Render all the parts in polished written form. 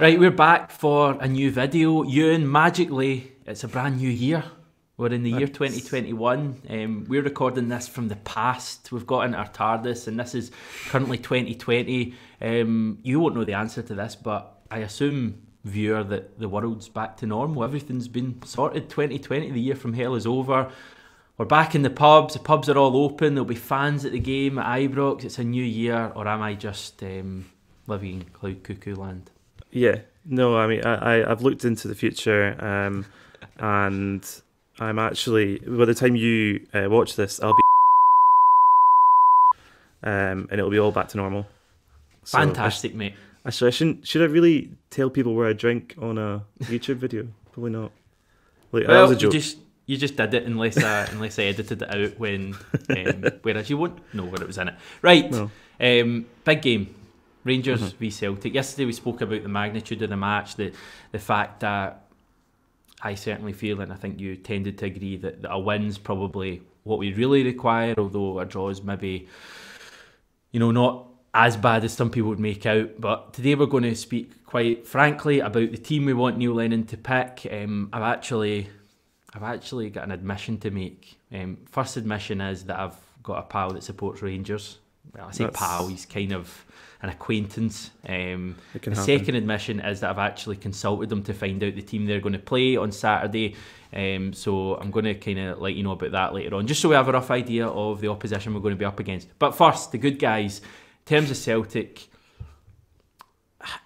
Right, we're back for a new video. Euan, magically, it's a brand new year. We're in the year 2021. We're recording this from the past. We've got into our TARDIS, and this is currently 2020. You won't know the answer to this, but I assume, viewer, that the world's back to normal. Everything's been sorted. 2020, the year from hell, is over. We're back in the pubs. The pubs are all open. There'll be fans at the game at Ibrox. It's a new year. Or am I just living in cloud cuckoo land? Yeah, no, I mean, I've looked into the future, and I'm actually, by the time you watch this, I'll be and it'll be all back to normal. So Fantastic, mate. Should I really tell people where I drink on a YouTube video? Probably not. Like, that Well, was a joke. you just did it unless I edited it out when, whereas you won't know where it was in it. Right, No. Big game. Rangers v Celtic. Yesterday we spoke about the magnitude of the match, the fact that I certainly feel, and I think you tended to agree, that a win's probably what we really require, although a draw is maybe, not as bad as some people would make out. But today we're going to speak quite frankly about the team we want Neil Lennon to pick. I've actually got an admission to make. First admission is that I've got a pal that supports Rangers. Well, I say pal, he's kind of an acquaintance. The second admission is that I've actually consulted them to find out the team they're going to play on Saturday. So I'm going to kind of let you know about that later on, just so we have a rough idea of the opposition we're going to be up against. But first, the good guys. In terms of Celtic,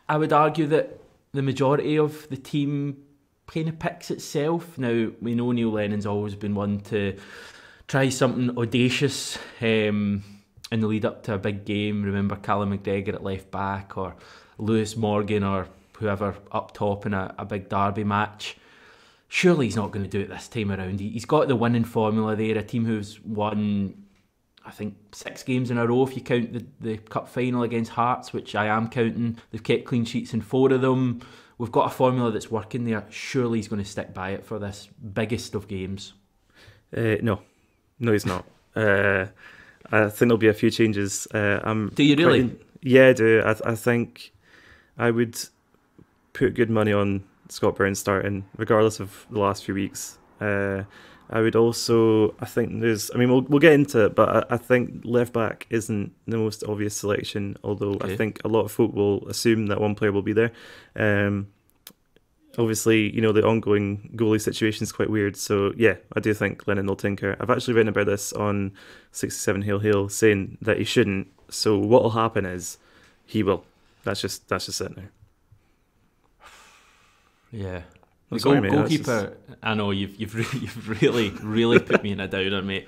I would argue that the majority of the team kind of picks itself. Now, we know Neil Lennon's always been one to try something audacious in the lead up to a big game. Remember Callum McGregor at left back, or Lewis Morgan, or whoever up top in a big derby match. Surely he's not going to do it this time around. He's got the winning formula there, a team who's won, I think, 6 games in a row if you count the cup final against Hearts, which I am counting. They've kept clean sheets in 4 of them. We've got a formula that's working there. Surely he's going to stick by it for this biggest of games. No, he's not. I think there'll be a few changes. Do you really? Yeah, I do. I think I would put good money on Scott Burns starting, regardless of the last few weeks. I would also, I think we'll get into it, but I think left back isn't the most obvious selection, although okay. I think a lot of folk will assume that one player will be there. Obviously, the ongoing goalie situation is quite weird. So, yeah, I do think Lennon will tinker. I've actually written about this on 67 Hail Hail, saying that he shouldn't. So what will happen is he will. That's just it now. Yeah. The goalkeeper, I know you've really put me in a downer, mate.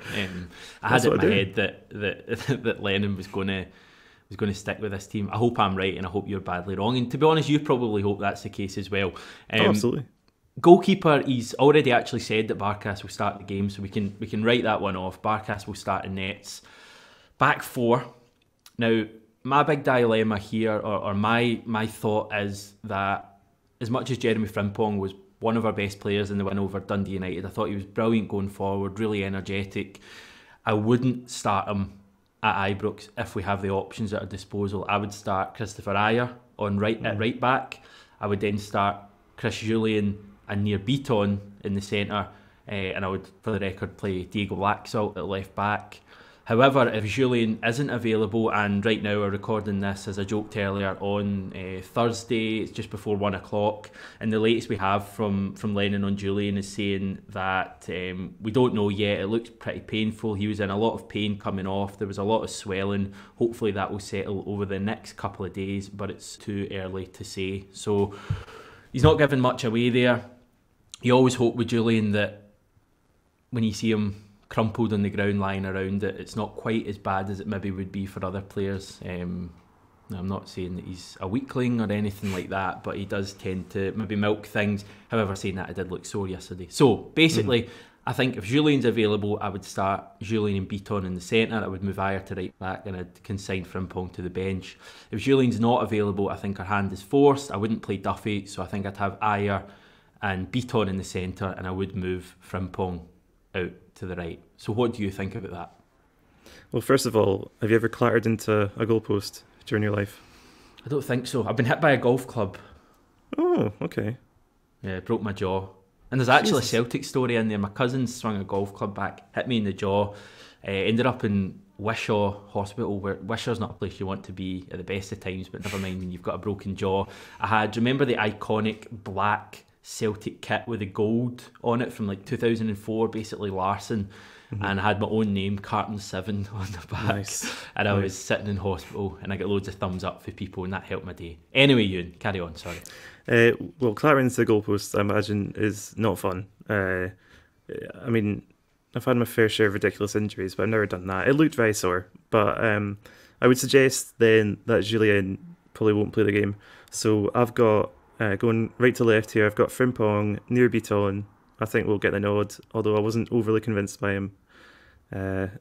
I had it in my head that Lennon was going to stick with this team. I hope I'm right, and I hope you're badly wrong. And to be honest, you probably hope that's the case as well. Absolutely. Goalkeeper, he's already actually said that Barkas will start the game, so we can write that one off. Barkas will start in nets. Back 4. Now, my big dilemma here, or my thought is that as much as Jeremy Frimpong was one of our best players in the win over Dundee United, I thought he was brilliant going forward, really energetic. I wouldn't start him at Ibrox if we have the options at our disposal. I would start Christopher Ayer at right back. I would then start Chris Jullien and Near Beaton in the centre, and I would, for the record, play Diego Laxalt at left back. However, if Jullien isn't available, and right now we're recording this, as I joked earlier, on Thursday, it's just before 1 o'clock, and the latest we have from Lennon on Jullien is saying that we don't know yet. It looks pretty painful. He was in a lot of pain coming off. There was a lot of swelling. Hopefully that will settle over the next couple of days, but it's too early to say. So he's not giving much away there. You always hope with Jullien that when you see him crumpled on the ground lying around it's not quite as bad as it maybe would be for other players. I'm not saying that he's a weakling or anything like that, but he does tend to maybe milk things. However, saying that, I did look sore yesterday. So basically, I think if Jullien's available, I would start Jullien and Beaton in the centre. I would move Ayer to right back, and I'd consign Frimpong to the bench. If Jullien's not available, I think our hand is forced. I wouldn't play Duffy, so I think I'd have Ayer and Beaton in the centre, and I would move Frimpong out to the right. So what do you think about that? Well, first of all, have you ever clattered into a goalpost during your life? I don't think so. I've been hit by a golf club. Oh, okay. Yeah, broke my jaw. And there's actually Jesus. a Celtic story in there. My cousin swung a golf club back, hit me in the jaw, ended up in Wishaw Hospital, where Wishaw's not a place you want to be at the best of times, but never mind when you've got a broken jaw. Remember the iconic black Celtic kit with the gold on it from like 2004, basically Larson, and I had my own name, Carton 7, on the back. Nice. And I was sitting in hospital, and I got loads of thumbs up for people, and that helped my day. Anyway, Ewan, carry on, sorry. Well, clattering into the goalpost, I imagine, is not fun. I mean, I've had my fair share of ridiculous injuries, but I've never done that. It looked very sore, but I would suggest then that Jullien probably won't play the game. So I've got, going right to left here, I've got Frimpong, near Beaton. I think we'll get the nod, although I wasn't overly convinced by him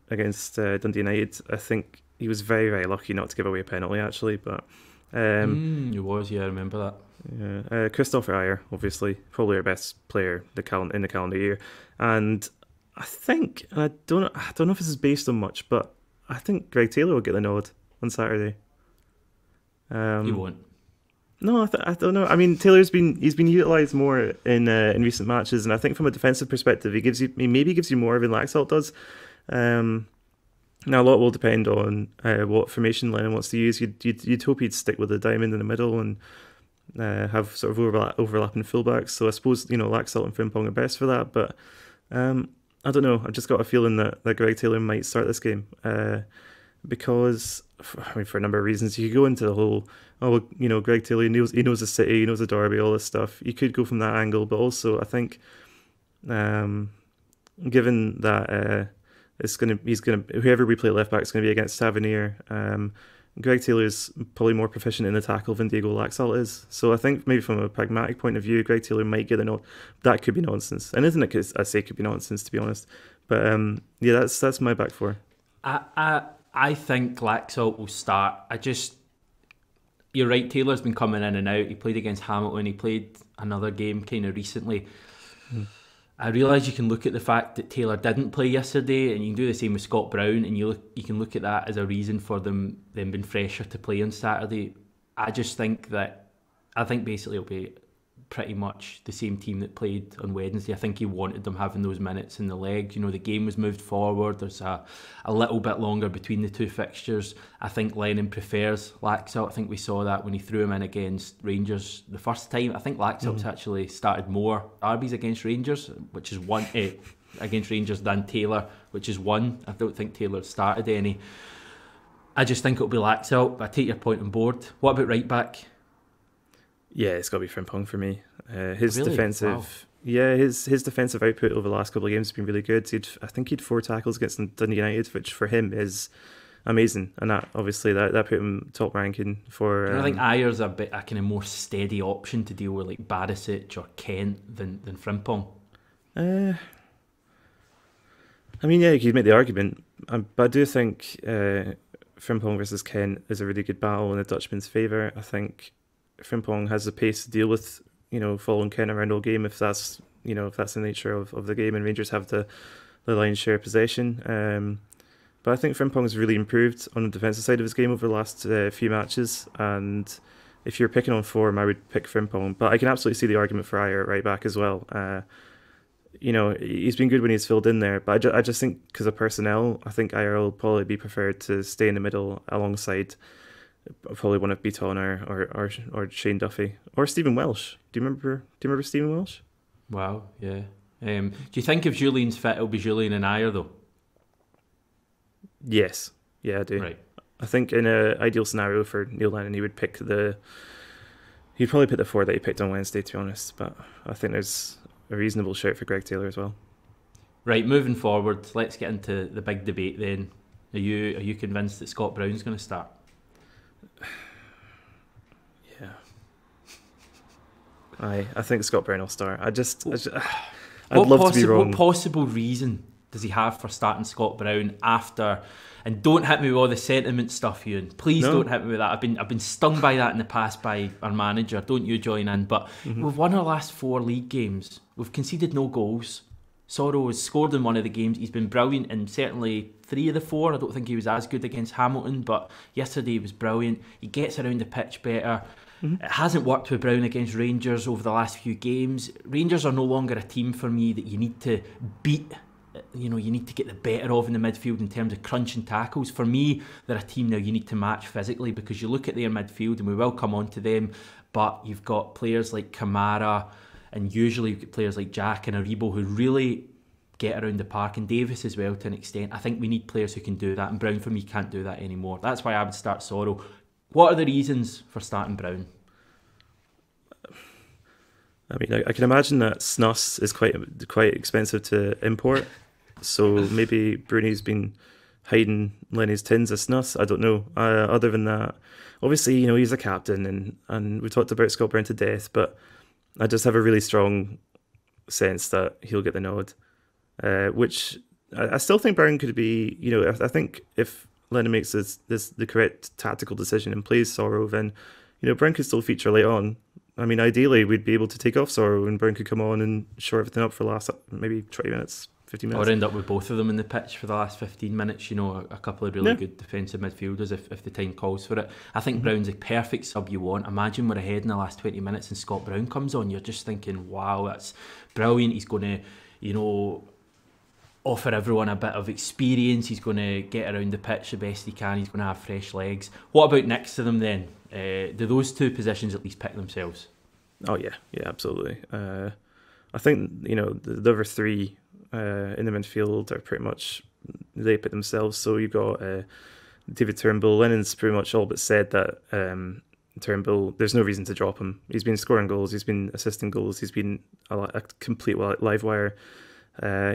against Dundee United. I think he was very, very lucky not to give away a penalty, actually, but... He was, yeah, I remember that. Yeah, Christopher Ayer, obviously, probably our best player in the calendar year, and I think, and I don't know if this is based on much, but I think Greg Taylor will get the nod on Saturday. He won't. No, I don't know. I mean, he's been utilised more in recent matches, and I think from a defensive perspective, he maybe gives you more than Laxalt does. Now, a lot will depend on what formation Lennon wants to use. You'd hope he'd stick with the diamond in the middle and have sort of overlapping fullbacks. So I suppose, Laxalt and Frimpong are best for that. But I don't know. I've just got a feeling that Greg Taylor might start this game because, for a number of reasons. You could go into the whole, Greg Taylor, he knows the city, he knows the derby, all this stuff. You could go from that angle, but also I think, given that whoever we play left back is going to be against Tavernier. Greg Taylor's probably more proficient in the tackle than Diego Laxalt is. So I think maybe from a pragmatic point of view, Greg Taylor might get a nod. That could be nonsense. And isn't it? I say could be nonsense, to be honest. But yeah, that's my back four. I think Laxalt will start. You're right, Taylor's been coming in and out. He played against Hamilton. He played another game kind of recently. I realise you can look at the fact that Taylor didn't play yesterday, and you can do the same with Scott Brown, and you can look at that as a reason for them being fresher to play on Saturday. I think basically it'll be pretty much the same team that played on Wednesday. I think he wanted them having those minutes in the leg. The game was moved forward. There's a little bit longer between the two fixtures. I think Lennon prefers Laxalt. I think we saw that when he threw him in against Rangers the first time. I think Laxalt's actually started more derbies against Rangers, which is one against Rangers, than Taylor, which is one. I don't think Taylor started any. I just think it'll be Laxalt, but I take your point on board. What about right back? Yeah, it's got to be Frimpong for me. His Really? defensive, Wow. yeah, his defensive output over the last couple of games has been really good. I think he'd 4 tackles against Dundee United, which for him is amazing, and that obviously that put him top ranking for. I think Ayer's a kind of more steady option to deal with, like Barisic or Kent than Frimpong. I mean, yeah, you could make the argument, but I do think Frimpong versus Kent is a really good battle in the Dutchman's favour. I think Frimpong has the pace to deal with, following Kent around all game if that's the nature of the game, and Rangers have the lion's share of possession. But I think Frimpong's really improved on the defensive side of his game over the last few matches, and if you're picking on form, I would pick Frimpong. But I can absolutely see the argument for Ayer at right back as well. He's been good when he's filled in there, but I just think because of personnel, I think Ayer will probably be preferred to stay in the middle alongside probably one of Beaton or Shane Duffy or Stephen Welsh. Do you remember Stephen Welsh? Wow, yeah. Do you think if Jullien's fit, it'll be Jullien and Ayer though? Yes, yeah, I do. Right. I think in an ideal scenario for Neil Lennon, he'd probably pick the 4 that he picked on Wednesday, to be honest. But I think there's a reasonable shout for Greg Taylor as well. Right, moving forward, let's get into the big debate then. Are you convinced that Scott Brown's going to start? Yeah. I think Scott Brown will start. I'd love to be wrong. What possible reason does he have for starting Scott Brown after? And don't hit me with all the sentiment stuff, Ewan. Please don't hit me with that. I've been stung by that in the past by our manager. Don't you join in? But we've won our last 4 league games. We've conceded no goals. Soro has scored in one of the games. He's been brilliant in certainly 3 of the 4. I don't think he was as good against Hamilton, but yesterday he was brilliant. He gets around the pitch better. It hasn't worked with Brown against Rangers over the last few games. Rangers are no longer a team for me that you need to beat. You need to get the better of in the midfield in terms of crunching tackles. For me, they're a team now you need to match physically, because you look at their midfield, and we will come on to them, but you've got players like Kamara, and usually you've got players like Jack and Aribo who really get around the park, and Davis as well to an extent. I think we need players who can do that, and Brown for me can't do that anymore. That's why I would start Soro. What are the reasons for starting Brown? I mean, I can imagine that Snus is quite expensive to import. So maybe Bruni's been hiding Lenny's tins of Snus. I don't know. Other than that, obviously, he's a captain, and we talked about Scott Brown to death, but I just have a really strong sense that he'll get the nod. Which I still think Brown could be. I think if Lennon makes the correct tactical decision and plays Soro, then Brown could still feature late on. I mean, ideally, we'd be able to take off Soro, and Brown could come on and shore everything up for the last maybe 20 minutes. 15 minutes. Or end up with both of them in the pitch for the last 15 minutes, a couple of really good defensive midfielders if the time calls for it. I think Brown's a perfect sub you want. Imagine we're ahead in the last 20 minutes and Scott Brown comes on. You're just thinking, wow, that's brilliant. He's going to, offer everyone a bit of experience. He's going to get around the pitch the best he can. He's going to have fresh legs. What about next to them then? Do those two positions at least pick themselves? Oh, yeah, absolutely. I think, the other three in the midfield are pretty much, they put themselves. So you've got David Turnbull. Lennon's pretty much all but said that Turnbull, there's no reason to drop him. He's been scoring goals, he's been assisting goals, he's been a complete live wire.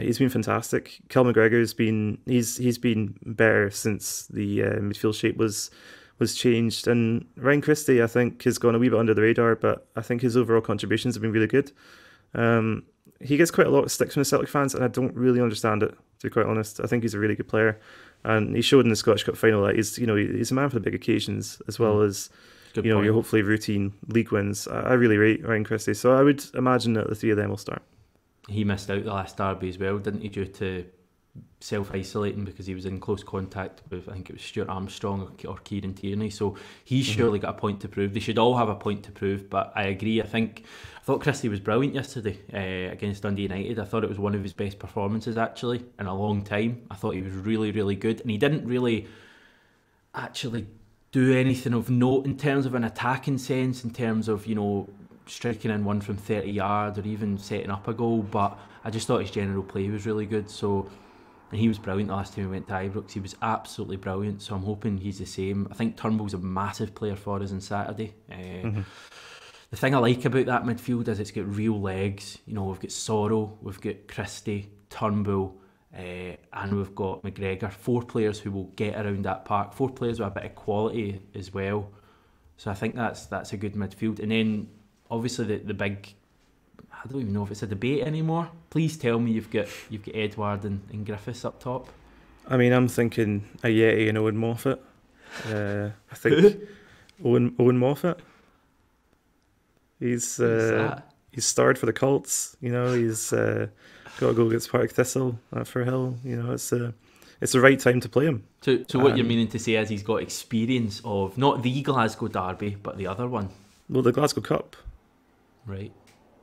He's been fantastic. Kel McGregor's he's been better since the midfield shape was changed. And Ryan Christie, I think, has gone a wee bit under the radar, but I think his overall contributions have been really good. He gets quite a lot of sticks from the Celtic fans, and I don't really understand it, to be quite honest. I think he's a really good player, and he showed in the Scottish Cup final that he's a man for the big occasions, as well as your hopefully routine league wins. I really rate Ryan Christie, so I would imagine that the three of them will start. He missed out the last derby as well, didn't he, due to self-isolating because he was in close contact with, I think it was Stuart Armstrong or Kieran Tierney, so he's surely got a point to prove. They should all have a point to prove, but I agree. I thought Christie was brilliant yesterday against Dundee United. I thought it was one of his best performances actually in a long time. I thought he was really, really good, and he didn't really actually do anything of note in terms of an attacking sense, in terms of striking in one from 30 yards or even setting up a goal, but I just thought his general play was really good. So, and he was brilliant the last time we went to Ibrox. He was absolutely brilliant, so I'm hoping he's the same. I think Turnbull's a massive player for us on Saturday. The thing I like about that midfield is it's got real legs. We've got Soro, we've got Christie, Turnbull, and we've got McGregor. 4 players who will get around that park. 4 players with a bit of quality as well. So I think that's a good midfield. And then obviously the big, I don't even know if it's a debate anymore. Please tell me you've got Edward and Griffiths up top. I mean, I'm thinking Ayeti and Owen Moffat. I think Owen Moffat. He's starred for the Colts. He's got a goal against Partick Thistle for Hill. It's the right time to play him. So what you're meaning to say is he's got experience of not the Glasgow derby, but the other one. Well, the Glasgow Cup. Right.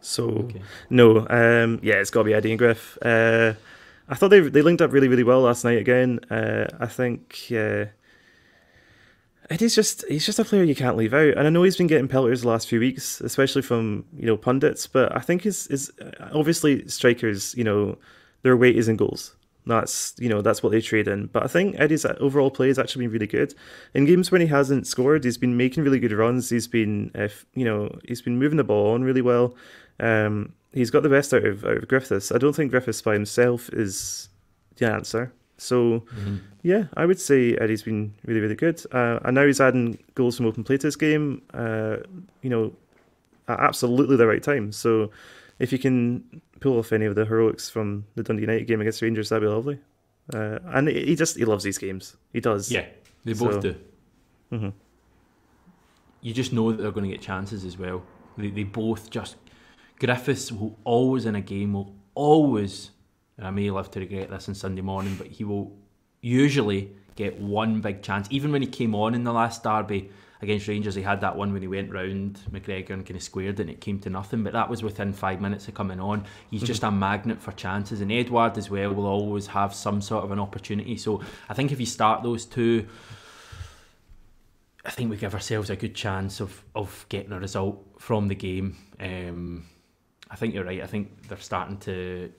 So okay. No, it's got to be Eddie and Griff. I thought they linked up really, really well last night again. I think Eddie's just a player you can't leave out, and I know he's been getting pelters the last few weeks, especially from pundits. But I think his obviously strikers, their weight is in goals. That's what they trade in. But I think Eddie's overall play has actually been really good. In games when he hasn't scored, he's been making really good runs. He's been he's been moving the ball on really well. He's got the best out of Griffiths. I don't think Griffiths by himself is the answer. So yeah, I would say Eddie's been really, really good. And now he's adding goals from open play to his game. At absolutely the right time. So if you can pull off any of the heroics from the Dundee United game against Rangers, that'd be lovely. And he loves these games. He does. Yeah, they both do. Mm-hmm. You just know that they're going to get chances as well. They both just... Griffiths will always in a game, will always, and I may live to regret this on Sunday morning, but he will usually get one big chance. Even when he came on in the last derby, against Rangers. He had that one when he went round McGregor and kind of squared it and it came to nothing, but that was within 5 minutes of coming on. He's just a magnet for chances, and Edouard as well will always have some sort of an opportunity. So I think if you start those two, I think we give ourselves a good chance of getting a result from the game. I think you're right. I think they're starting to,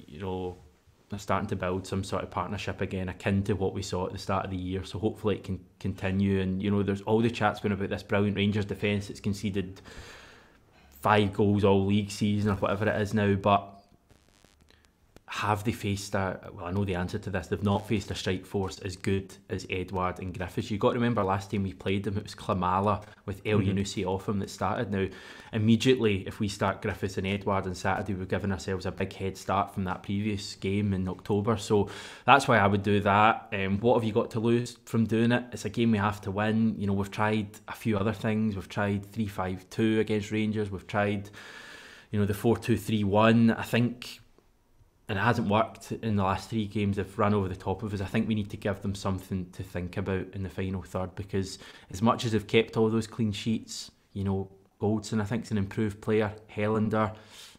build some sort of partnership again, akin to what we saw at the start of the year. So hopefully it can continue. And there's all the chat's been about this brilliant Rangers defence. It's conceded 5 goals all league season or whatever it is now, but have they faced I know the answer to this. They've not faced a strike force as good as Edouard and Griffiths. You've got to remember last time we played them, it was Klimala with El Yunusi off him that started. Now, immediately, if we start Griffiths and Edouard on Saturday, we've given ourselves a big head start from that previous game in October. So that's why I would do that. What have you got to lose from doing it? It's a game we have to win. We've tried a few other things. We've tried 3-5-2 against Rangers. We've tried, the 4-2-3-1. I think, and it hasn't worked in the last 3 games. They've run over the top of us. I think we need to give them something to think about in the final third, because as much as they've kept all those clean sheets, Goldson I think is an improved player. Helander,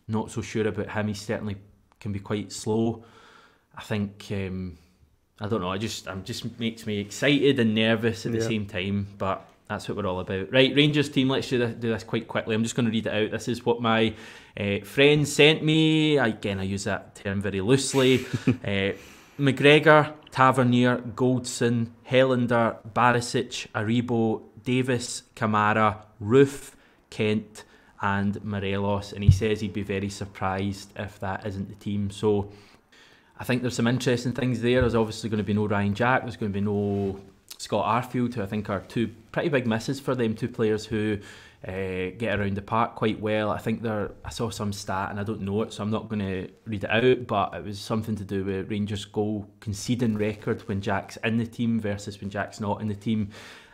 not so sure about him. He certainly can be quite slow. I think I don't know. It just makes me excited and nervous at the same time. But that's what we're all about. Right, Rangers team, let's do this quite quickly. I'm just going to read it out. This is what my friend sent me. Again, I use that term very loosely. McGregor, Tavernier, Goldson, Helander, Barisic, Aribo, Davis, Kamara, Roof, Kent and Morelos. And he says he'd be very surprised if that isn't the team. So I think there's some interesting things there. There's obviously going to be no Orion Jack. There's going to be no Scott Arfield, who I think are 2 pretty big misses for them. 2 players who get around the park quite well. I think I saw some stat and I don't know it, so I'm not going to read it out, but it was something to do with Rangers' goal conceding record when Jack's in the team versus when Jack's not in the team.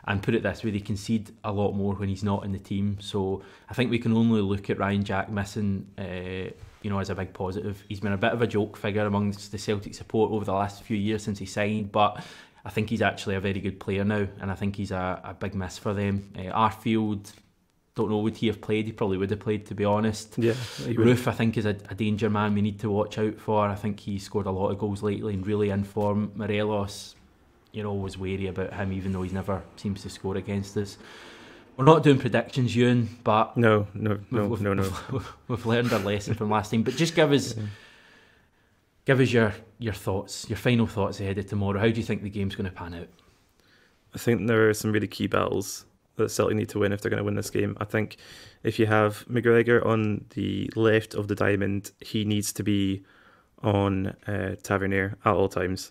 And put it this way, they concede a lot more when he's not in the team. So I think we can only look at Orion Jack missing as a big positive. He's been a bit of a joke figure amongst the Celtic support over the last few years since he signed, but I think he's actually a very good player now, and I think he's a big miss for them. Arfield, don't know, would he have played? He probably would have played, to be honest. Yeah, Roof, I think, is a danger man we need to watch out for. I think he scored a lot of goals lately and really in form. Morelos, was wary about him, even though he's never seems to score against us. We're not doing predictions, Euan, but no. We've learned our lesson from last time. But just give us your thoughts, your final thoughts ahead of tomorrow. How do you think the game's going to pan out? I think there are some really key battles that Celtic need to win if they're going to win this game. I think if you have McGregor on the left of the diamond, he needs to be on Tavernier at all times.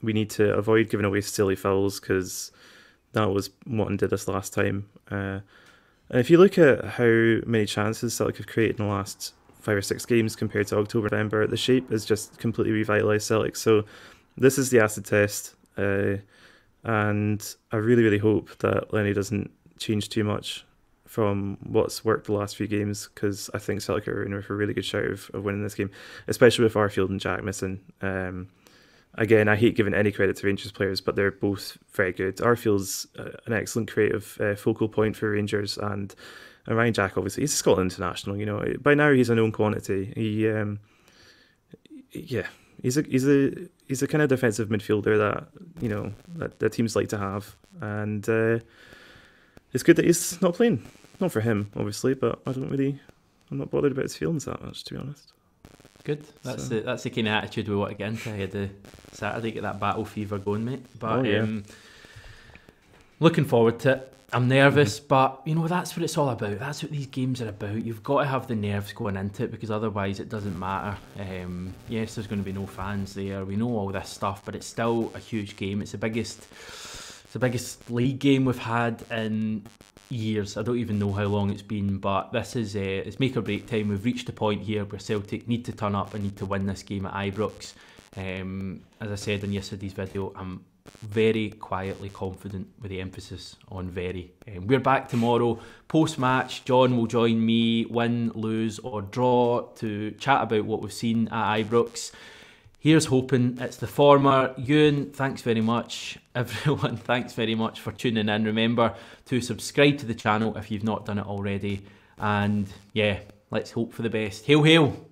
We need to avoid giving away silly fouls, because that was what did us last time. And if you look at how many chances Celtic have created in the last 5 or 6 games compared to October, November, the shape is just completely revitalised Celtic. So this is the acid test, and I really, really hope that Lenny doesn't change too much from what's worked the last few games, because I think Celtic are in for a really good shout of winning this game, especially with Arfield and Jack missing. Again, I hate giving any credit to Rangers players, but they're both very good. Arfield's an excellent creative focal point for Rangers, and Orion Jack, obviously, he's a Scotland international. By now he's a known quantity. He's a kind of defensive midfielder that teams like to have, and it's good that he's not playing. Not for him, obviously, but I'm not bothered about his feelings that much, to be honest. Good. That's the kind of attitude we want to get into ahead of Saturday. Get that battle fever going, mate. But looking forward to it. I'm nervous, but that's what it's all about. That's what these games are about. You've got to have the nerves going into it, because otherwise it doesn't matter. Yes, there's going to be no fans there. We know all this stuff, but it's still a huge game. It's the biggest league game we've had in years. I don't even know how long it's been, but this is it's make or break time. We've reached the point here where Celtic need to turn up and need to win this game at Ibrox. As I said in yesterday's video, I'm very quietly confident, with the emphasis on very. We're back tomorrow post-match. John will join me, win, lose or draw, to chat about what we've seen at Ibrox. Here's hoping it's the former. Euan, thanks very much. Everyone, thanks very much for tuning in. Remember to subscribe to the channel if you've not done it already. And yeah, let's hope for the best. Hail, hail!